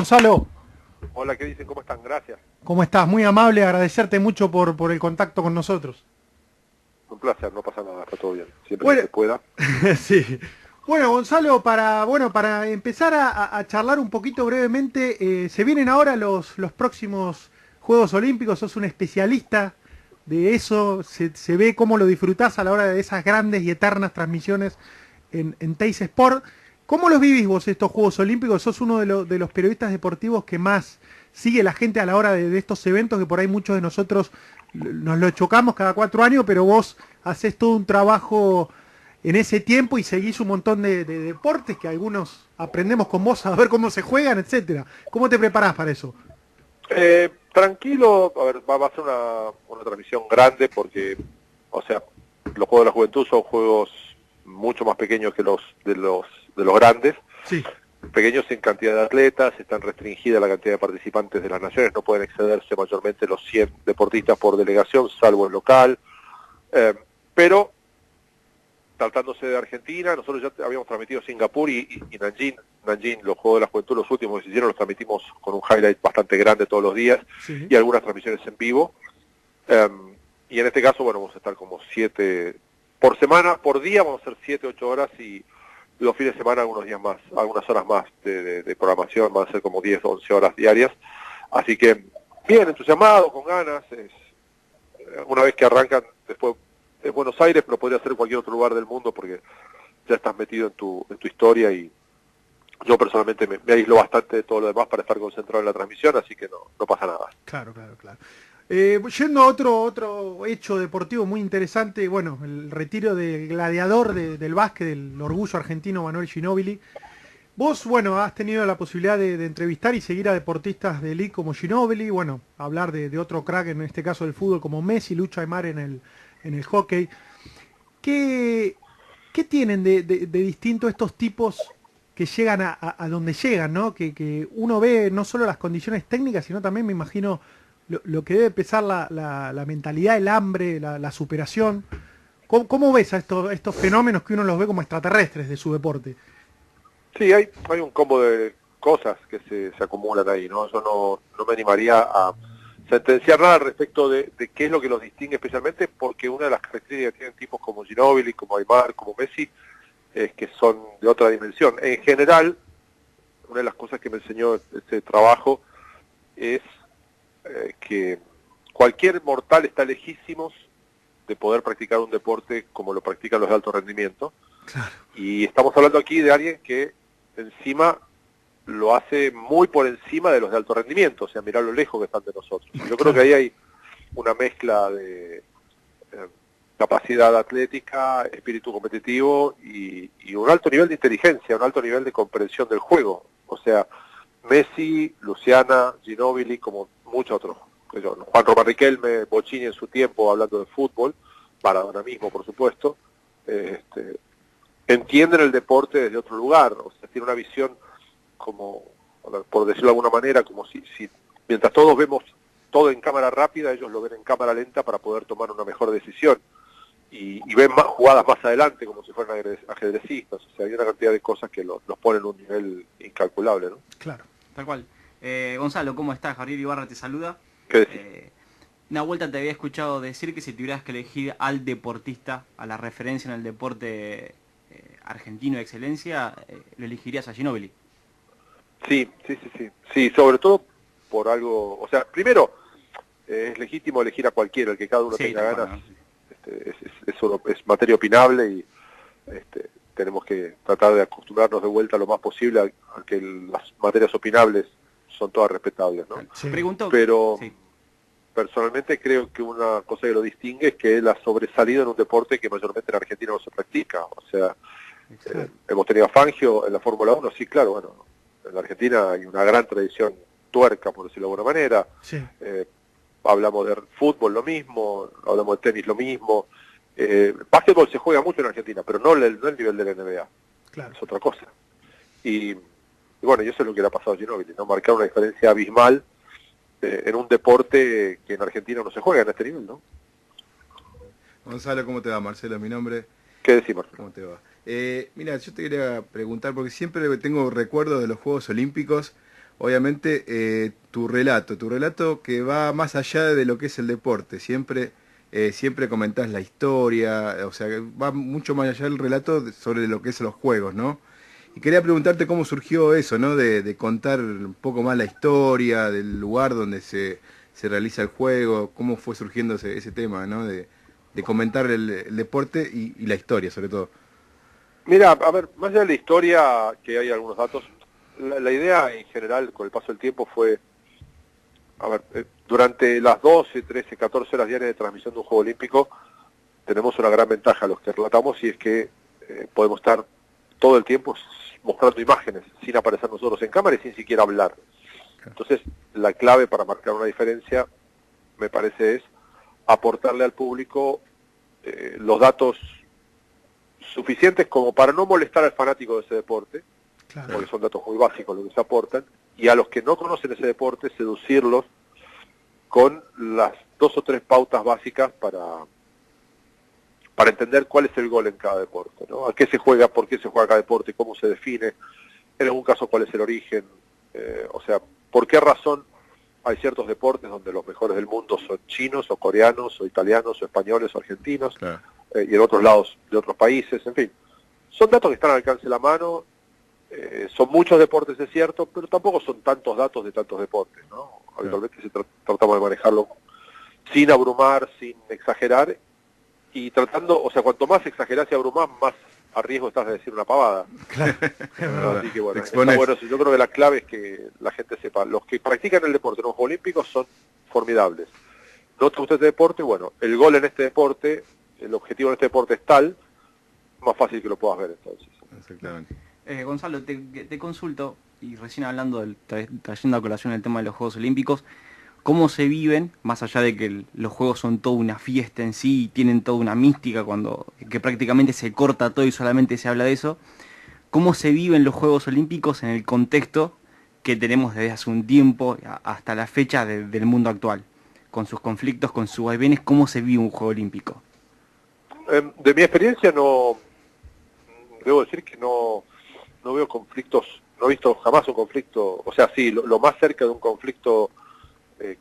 Gonzalo. Hola, ¿qué dicen? ¿Cómo están? Gracias. ¿Cómo estás? Muy amable, agradecerte mucho por el contacto con nosotros. Un placer, no pasa nada, está todo bien. Siempre que Bueno, se pueda. sí. Bueno, Gonzalo, para empezar a charlar un poquito brevemente, se vienen ahora los próximos Juegos Olímpicos, sos un especialista de eso, se ve cómo lo disfrutás a la hora de esas grandes y eternas transmisiones en Teis Sport. ¿Cómo los vivís vos estos Juegos Olímpicos? Sos uno de los periodistas deportivos que más sigue la gente a la hora de estos eventos, que por ahí muchos de nosotros nos lo chocamos cada 4 años, pero vos haces todo un trabajo en ese tiempo y seguís un montón de deportes que algunos aprendemos con vos a ver cómo se juegan, etcétera. ¿Cómo te preparás para eso? Tranquilo, a ver, va a ser una transmisión grande porque, o sea, los Juegos de la Juventud son juegos mucho más pequeños que los grandes. Sí, Pequeños en cantidad de atletas, están restringida la cantidad de participantes de las naciones, no pueden excederse mayormente los 100 deportistas por delegación, salvo el local. Pero tratándose de Argentina, nosotros ya habíamos transmitido Singapur y Nanjing, los Juegos de la Juventud, los últimos que se hicieron, los transmitimos con un highlight bastante grande todos los días sí. y algunas transmisiones en vivo. Y en este caso, bueno, vamos a estar como 7 por semana, por día vamos a hacer 7, 8 horas y los fines de semana algunos días más, algunas horas más de programación, van a ser como 10, 11 horas diarias. Así que bien, entusiasmado, con ganas. Una vez que arrancan, después es Buenos Aires, pero podría ser cualquier otro lugar del mundo porque ya estás metido en tu historia y yo personalmente me aíslo bastante de todo lo demás para estar concentrado en la transmisión, así que no pasa nada. Claro, claro, claro. Yendo a otro hecho deportivo muy interesante, bueno, el retiro del gladiador del básquet, del orgullo argentino Manuel Ginóbili. Vos, bueno, has tenido la posibilidad de entrevistar y seguir a deportistas de elite como Ginóbili, bueno, hablar de otro crack, en este caso del fútbol, como Messi, Lucha Aymar en el hockey. ¿Qué, qué tienen de distinto estos tipos que llegan a donde llegan, ¿no? Que uno ve no solo las condiciones técnicas, sino también, me imagino, lo que debe pesar la mentalidad, el hambre, la superación. ¿Cómo ves a estos fenómenos que uno los ve como extraterrestres de su deporte? Sí, hay un combo de cosas que se acumulan ahí, ¿no? Yo no me animaría a sentenciar nada al respecto de qué es lo que los distingue especialmente, porque una de las características que tienen tipos como Ginóbili, como Aymar, como Messi, es que son de otra dimensión. En general, una de las cosas que me enseñó este trabajo es que cualquier mortal está lejísimos de poder practicar un deporte como lo practican los de alto rendimiento. Claro. Y estamos hablando aquí de alguien que encima lo hace muy por encima de los de alto rendimiento, o sea, mirá lo lejos que están de nosotros. Yo creo que ahí hay una mezcla de capacidad atlética, espíritu competitivo y un alto nivel de inteligencia, un alto nivel de comprensión del juego. O sea, Messi, Luciana, Ginóbili, como muchos otros, Juan Román Riquelme, Bocini en su tiempo hablando de fútbol, Maradona mismo, por supuesto, entienden el deporte desde otro lugar, o sea, tiene una visión como, por decirlo de alguna manera, como si mientras todos vemos todo en cámara rápida, ellos lo ven en cámara lenta para poder tomar una mejor decisión. Y ven más jugadas más adelante como si fueran ajedrecistas, o sea, hay una cantidad de cosas que los ponen en un nivel incalculable, ¿no? Claro. Tal cual. Gonzalo, ¿cómo estás? Javier Ibarra te saluda. ¿Qué decís? Una vuelta te había escuchado decir que si tuvieras que elegir al deportista, a la referencia en el deporte argentino de excelencia, lo elegirías a Ginóbili. Sí, sobre todo por algo, o sea, primero, es legítimo elegir a cualquiera, el que cada uno Sí, tenga tal cual, ganas, ¿no? es materia opinable y tenemos que tratar de acostumbrarnos de vuelta lo más posible a que las materias opinables son todas respetables, ¿no? Sí. Pregunto. Pero Sí. personalmente creo que una cosa que lo distingue es que él ha sobresalido en un deporte que mayormente en Argentina no se practica. O sea, hemos tenido a Fangio en la Fórmula 1, sí, claro, bueno, en la Argentina hay una gran tradición tuerca, por decirlo de alguna manera. Sí. Hablamos de fútbol lo mismo, hablamos de tenis lo mismo. Básquetbol se juega mucho en Argentina, pero no el nivel de la NBA. Claro. Es otra cosa. Y bueno, y eso es lo que le ha pasado a Ginóbili, ¿no? Marcar una diferencia abismal en un deporte que en Argentina no se juega en este nivel, ¿no? Gonzalo, ¿cómo te va? Marcelo, mi nombre. ¿Qué decís, Marcelo? ¿Cómo te va? Mira, yo te quería preguntar, porque siempre tengo recuerdos de los Juegos Olímpicos, obviamente tu relato que va más allá de lo que es el deporte, siempre comentás la historia, o sea, va mucho más allá del relato sobre lo que es los juegos, ¿no? Y quería preguntarte cómo surgió eso, ¿no? De contar un poco más la historia del lugar donde se realiza el juego, cómo fue surgiendo ese tema, ¿no? De comentar el deporte y la historia, sobre todo. Mira, a ver, más allá de la historia, que hay algunos datos, la idea en general, con el paso del tiempo, fue, a ver, durante las 12, 13, 14 horas diarias de transmisión de un Juego Olímpico, tenemos una gran ventaja los que relatamos, y es que podemos estar todo el tiempo mostrando imágenes, sin aparecer nosotros en cámara y sin siquiera hablar. Entonces, la clave para marcar una diferencia, me parece, es aportarle al público los datos suficientes como para no molestar al fanático de ese deporte, Claro. porque son datos muy básicos los que se aportan, y a los que no conocen ese deporte, seducirlos con las 2 o 3 pautas básicas para entender cuál es el gol en cada deporte, ¿no? A qué se juega, por qué se juega cada deporte, cómo se define, en algún caso cuál es el origen, o sea, por qué razón hay ciertos deportes donde los mejores del mundo son chinos o coreanos o italianos o españoles o argentinos, Claro. Y en otros lados de otros países, en fin. Son datos que están al alcance de la mano, son muchos deportes, es cierto, pero tampoco son tantos datos de tantos deportes, ¿no? Habitualmente tratamos de manejarlo sin abrumar, sin exagerar, y tratando, o sea, cuanto más exagerás y abrumás, más a riesgo estás de decir una pavada. Claro, es verdad. Así que bueno, está Exponés. bueno eso. Yo creo que la clave es que la gente sepa, los que practican el deporte en los Juegos Olímpicos son formidables. ¿No te gusta este deporte? Bueno, el gol en este deporte, el objetivo en este deporte es tal, más fácil que lo puedas ver entonces. Exactamente. Gonzalo, te consulto, y recién hablando, trayendo a colación el tema de los Juegos Olímpicos, ¿cómo se viven, más allá de que los Juegos son toda una fiesta en sí, y tienen toda una mística, que prácticamente se corta todo y solamente se habla de eso? ¿Cómo se viven los Juegos Olímpicos en el contexto que tenemos desde hace un tiempo hasta la fecha del mundo actual? Con sus conflictos, con sus vaivenes, ¿cómo se vive un Juego Olímpico? De mi experiencia debo decir que no veo conflictos, no he visto jamás un conflicto, o sea, sí, lo más cerca de un conflicto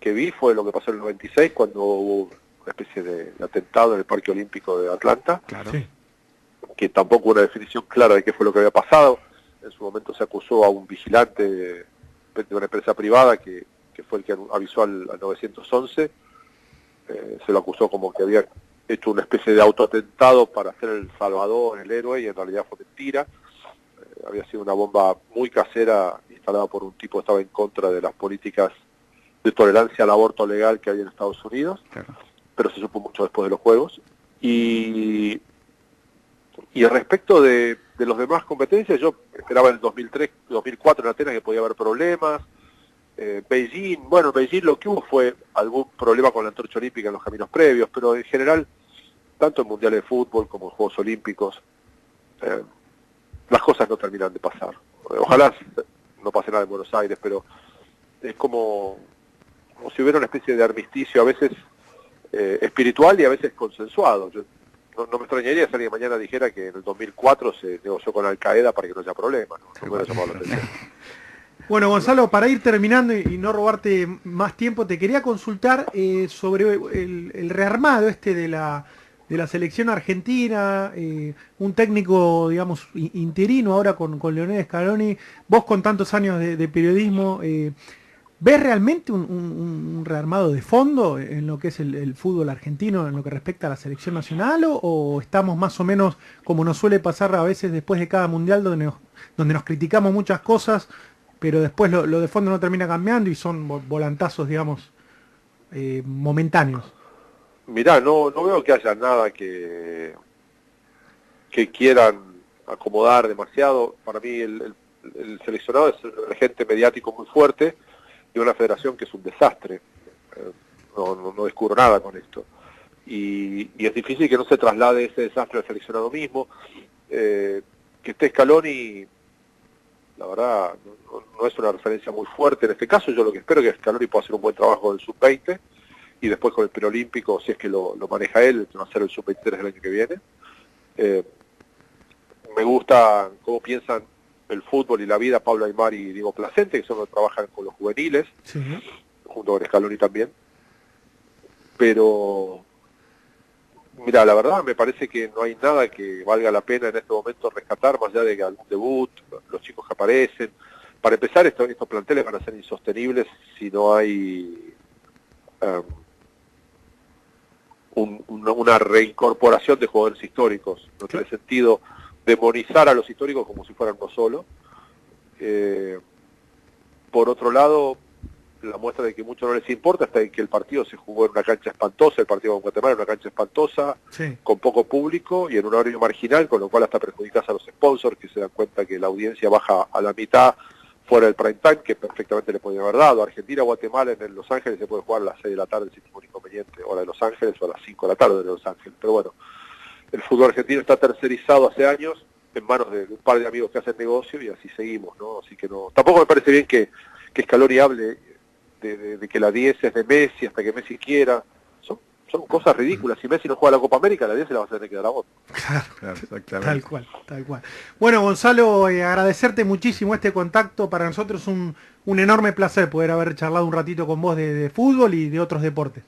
que vi fue lo que pasó en el 96, cuando hubo una especie de atentado en el Parque Olímpico de Atlanta, Claro. Sí. que tampoco hubo una definición clara de qué fue lo que había pasado. En su momento se acusó a un vigilante de una empresa privada que fue el que avisó al 911, se lo acusó como que había hecho una especie de autoatentado para hacer el salvador, el héroe, y en realidad fue mentira. Había sido una bomba muy casera instalada por un tipo que estaba en contra de las políticas de tolerancia al aborto legal que hay en Estados Unidos, Claro. pero se supo mucho después de los Juegos. Y respecto de los demás competencias, yo esperaba en el 2003, 2004 en Atenas que podía haber problemas. Beijing lo que hubo fue algún problema con la antorcha olímpica en los caminos previos, pero en general, tanto en mundiales de fútbol como en Juegos Olímpicos, las cosas no terminan de pasar. Ojalá no pase nada en Buenos Aires, pero es como si hubiera una especie de armisticio, a veces espiritual y a veces consensuado. Yo no me extrañaría si alguien mañana dijera que en el 2004 se negoció con Al Qaeda para que no haya problema, ¿no? No me hubiera llamado la atención. Bueno, Gonzalo, para ir terminando y no robarte más tiempo, te quería consultar sobre el rearmado de la selección argentina, un técnico, digamos, interino ahora con Leonel Scaloni. Vos con tantos años de periodismo, ¿ves realmente un rearmado de fondo en lo que es el fútbol argentino, en lo que respecta a la selección nacional, o estamos más o menos como nos suele pasar a veces después de cada mundial, donde nos criticamos muchas cosas, pero después lo de fondo no termina cambiando y son volantazos, digamos, momentáneos? Mirá, no veo que haya nada que quieran acomodar demasiado. Para mí el seleccionado es un agente mediático muy fuerte y una federación que es un desastre. No descubro nada con esto. Y es difícil que no se traslade ese desastre al seleccionado mismo. Que esté Scaloni, la verdad, no es una referencia muy fuerte en este caso. Yo lo que espero es que Scaloni pueda hacer un buen trabajo del sub-20 y después con el preolímpico, si es que lo maneja él, que va a ser el sub-23 del año que viene. Me gusta cómo piensan el fútbol y la vida, Pablo Aymar y Diego Placente, que son los que trabajan con los juveniles, Sí. junto con Scaloni también. Pero, mira, la verdad me parece que no hay nada que valga la pena en este momento rescatar, más allá de algún debut, los chicos que aparecen. Para empezar, estos planteles van a ser insostenibles si no hay una reincorporación de jugadores históricos. No tiene sentido demonizar a los históricos como si fueran uno solo. Por otro lado, la muestra de que mucho no les importa está en que el partido se jugó en una cancha espantosa, el partido con Guatemala en una cancha espantosa, Sí. con poco público y en un horario marginal, con lo cual hasta perjudicas a los sponsors, que se dan cuenta que la audiencia baja a la mitad fuera del prime time, que perfectamente le podría haber dado. Argentina, Guatemala en Los Ángeles se puede jugar a las 6 de la tarde sin ningún inconveniente, hora de Los Ángeles, o a las 5 de la tarde de Los Ángeles. Pero bueno, el fútbol argentino está tercerizado hace años en manos de un par de amigos que hacen negocio y así seguimos, ¿no? Así que no, tampoco me parece bien que Scaloni hable de que la 10 es de Messi hasta que Messi quiera. Son cosas ridículas. Si Messi no juega la Copa América, la 10 se la va a tener que dar a otro. Claro, exactamente. Tal cual, tal cual. Bueno, Gonzalo, agradecerte muchísimo este contacto. Para nosotros es un enorme placer poder haber charlado un ratito con vos de fútbol y de otros deportes.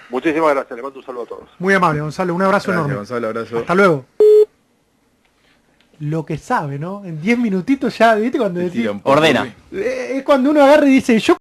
Muchísimas gracias. Le mando un saludo a todos. Muy amable, Gonzalo. Un abrazo Gracias, enorme. Gonzalo, abrazo. Hasta luego. Lo que sabe, ¿no? En 10 minutitos ya, ¿viste? Cuando Te decís, tira un poco, Ordena. sí. es cuando uno agarra y dice, yo